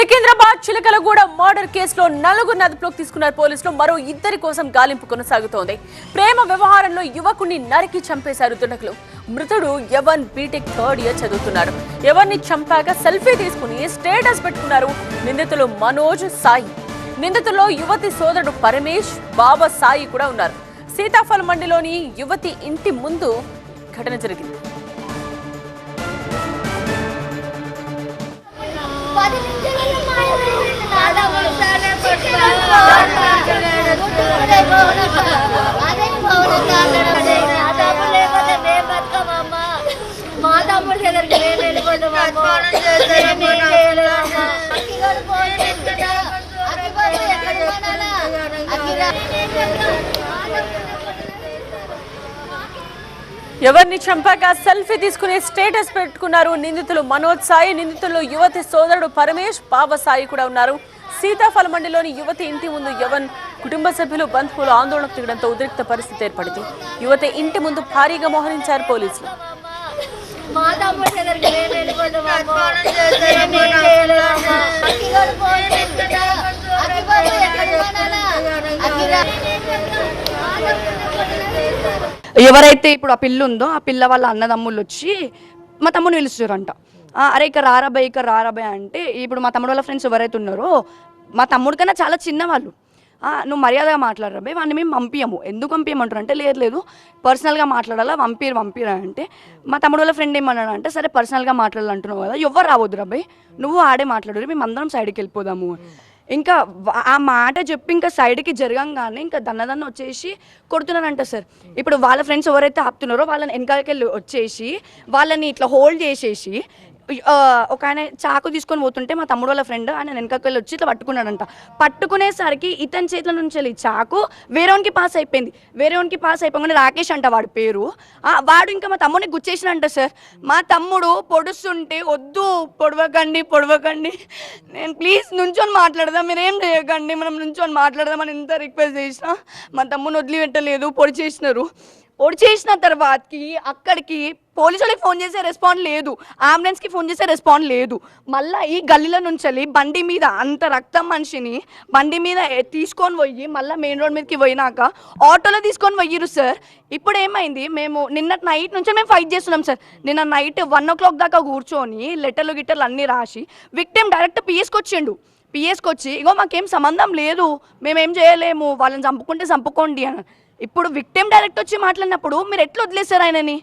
Secunderabad Chilkalguda murder కేసులో నలుగురిని అదుపులోకి తీసుకున్నారు పోలీసులు. మరో ఇద్దరి కోసం గాలింపు కొనసాగుతోంది. ప్రేమ వ్యవహారంలో యువకుడిని నరికి చంపేశారు దుండగులు. మృతుడు యవన్ బీటెక్ థర్డ్ ఇయర్ చదువుతున్నాడు. యవన్ని చంపాక సెల్ఫీ తీసుకుని స్టేటస్ పెట్టుకున్నారు నిందితులు మనోజ్, సాయి. నిందితుల్లో యువతి సోదరుడు పరమేష్, బాబా సాయి కూడా ఉన్నారు. సీతాఫల్ మండిలోని యువతి ఇంటి ముందు ఘటన జరిగింది. ఎవరిని చంపాక సెల్ఫీ తీసుకుని స్టేటస్ పెట్టుకున్నారు నిందితులు మనోజ్, సాయి. నిందితుల్లో యువతి సోదరుడు పరమేష్, బాబా సాయి కూడా ఉన్నారు. సీతాఫల మండిలోని యువతి ఇంటి ముందు యవన్ కుటుంబ సభ్యులు, బంధువులు ఆందోళనకు దిగడంతో ఉద్రిక్త పరిస్థితి ఏర్పడింది. యువతి ఇంటి ముందు భారీగా మోహరించారు పోలీసులు. ఎవరైతే ఇప్పుడు ఆ పిల్ల ఉందో ఆ పిల్ల వాళ్ళ అన్నదమ్ముళ్ళు వచ్చి మా తమ్ముని పిలుస్తారంట. అరే ఇక రారాబాయ్, ఇక రారాబాయ్ అంటే ఇప్పుడు మా తమ్ముడు వాళ్ళ ఫ్రెండ్స్ ఎవరైతే ఉన్నారో మా తమ్ముడు కన్నా చాలా చిన్నవాళ్ళు. నువ్వు మర్యాదగా మాట్లాడరాబాయ్, వాడిని మేము పంపించము. ఎందుకు పంపించమంటారు అంటే లేదు పర్సనల్గా మాట్లాడాలా, పంపిరా అంటే మా తమ్ముడు వాళ్ళ ఫ్రెండ్ ఏమన్నాడు అంటే సరే పర్సనల్గా మాట్లాడాలంటున్నావు కదా, ఎవరు రావద్దు రాబాయ్, నువ్వు ఆడే మాట్లాడరు, మేము అందరం సైడ్కి వెళ్ళిపోదాము. ఇంకా ఆ మాట చెప్పి ఇంకా సైడ్కి జరగంగానే ఇంకా దన్నదన్న వచ్చేసి కొడుతున్నారంట సార్. ఇప్పుడు వాళ్ళ ఫ్రెండ్స్ ఎవరైతే ఆపుతున్నారో వాళ్ళని వెనకాలకెళ్ళి వచ్చేసి వాళ్ళని ఇట్లా హోల్డ్ చేసేసి ఒక ఆయన చాకు తీసుకొని పోతుంటే మా తమ్ముడు వాళ్ళ ఫ్రెండ్ ఆయన వెనకాలకెళ్ళి వచ్చి ఇట్లా పట్టుకున్నాడంట. పట్టుకునేసరికి ఇతని చేతుల నుంచి వెళ్ళి చాకు వేరేవానికి పాస్ అయిపోగానే రాకేష్ అంట వాడి పేరు. వాడు ఇంకా మా తమ్ముడిని గుచ్చేసినంట సార్. మా తమ్ముడు పొడుస్తుంటే వద్దు పొడవకండి, నేను ప్లీజ్ నుంచొని మాట్లాడదాం, మీరేం చేయకండి, మనం నుంచొని మాట్లాడదామని ఎంత రిక్వెస్ట్ చేసినా మా తమ్ముడిని వదిలిపెట్టలేదు. పొడి చేసిన తర్వాతకి అక్కడికి పోలీసు వాళ్ళకి ఫోన్ చేసే రెస్పాండ్ లేదు, అంబులెన్స్కి ఫోన్ చేసే రెస్పాండ్ లేదు. మళ్ళీ ఈ గల్లీలో నుంచి బండి మీద అంత రక్తం మనిషిని బండి మీద తీసుకొని పోయి మళ్ళీ మెయిన్ రోడ్ మీదకి పోయినాక ఆటోలో తీసుకొని పోయిరు సార్. ఇప్పుడు ఏమైంది, మేము నిన్న నైట్ నుంచే మేము ఫైట్ చేస్తున్నాం సార్. నిన్న నైట్ 1 o'clock దాకా కూర్చొని గిట్టర్లు అన్నీ రాసి విక్టిమ్ డైరెక్ట్ పిఎస్కి వచ్చి ఇగో మాకేం సంబంధం లేదు, మేమేం చేయలేము, వాళ్ళని చంపుకోండి అని. ఇప్పుడు విక్టిమ్ డైరెక్ట్ వచ్చి మాట్లాడినప్పుడు మీరు ఎట్లా వదిలేశారు ఆయనని?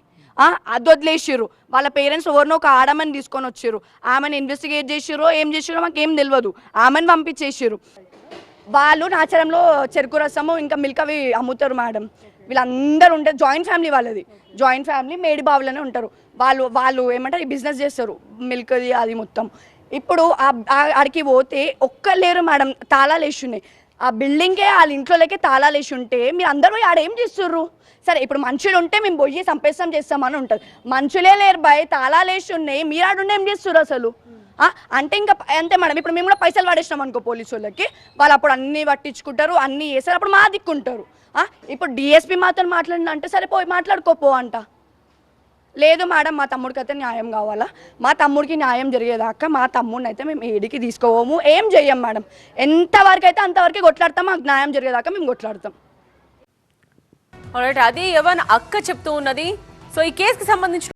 అది వదిలేసారు. వాళ్ళ పేరెంట్స్ ఎవరినో ఒక ఆడమని తీసుకొని వచ్చారు, ఆమెను ఇన్వెస్టిగేట్ చేసారో ఏం చేసారో మాకేం తెలియదు, ఆమెను పంపించేసారు. వాళ్ళు నాచారంలో చెరుకు రసము ఇంకా మిల్క్ అవి అమ్ముతారు మేడం. వీళ్ళందరూ ఉంటారు, జాయింట్ ఫ్యామిలీ మేడిబావులోనే ఉంటారు. వాళ్ళు ఏమంటారు ఈ బిజినెస్ చేస్తారు, మిల్క్ది అది మొత్తం. ఇప్పుడు ఆడికి పోతే ఒక్కలేరు మేడం, తాళాలు వేసి ఉన్నాయి. ఆ బిల్డింగ్కే వాళ్ళ ఇంట్లోకే తాళాలు వేసి ఉంటే మీరు అందరూ ఆడేం చేస్తుర్రు? సరే ఇప్పుడు మనుషులు ఉంటే మేము పోయి చేస్తామని ఉంటుంది. మనుషులే లేరు బాయ్, తాళాలు వేసి ఉన్నాయి, మీరు ఆడుండి ఏం చేస్తుర్రు అసలు? అంటే ఇంకా అంతే మేడం. ఇప్పుడు మేము కూడా పైసలు పడేసినాం అనుకో పోలీసు వాళ్ళకి, వాళ్ళు అప్పుడు అన్నీ పట్టించుకుంటారు, అన్నీ చేస్తారు, అప్పుడు మా దిక్కుంటారు. ఇప్పుడు డిఎస్పీ మాతో మాట్లాడిన అంటే సరే పోయి మాట్లాడుకోపో అంట. లేదు మేడం, మా తమ్ముడికి అయితే న్యాయం కావాలా, మా తమ్ముడికి న్యాయం జరిగేదాకా మా తమ్ముడిని అయితే మేము ఏడికి తీసుకోము, ఏం చెయ్యం మేడం. ఎంతవరకు అయితే అంతవరకు కొట్లాడతాం, మాకు న్యాయం జరిగేదాకా మేము కొట్లాడతాం. అది యవన్ అక్క చెప్తూ ఉన్నది. సో ఈ కేసుకి సంబంధించి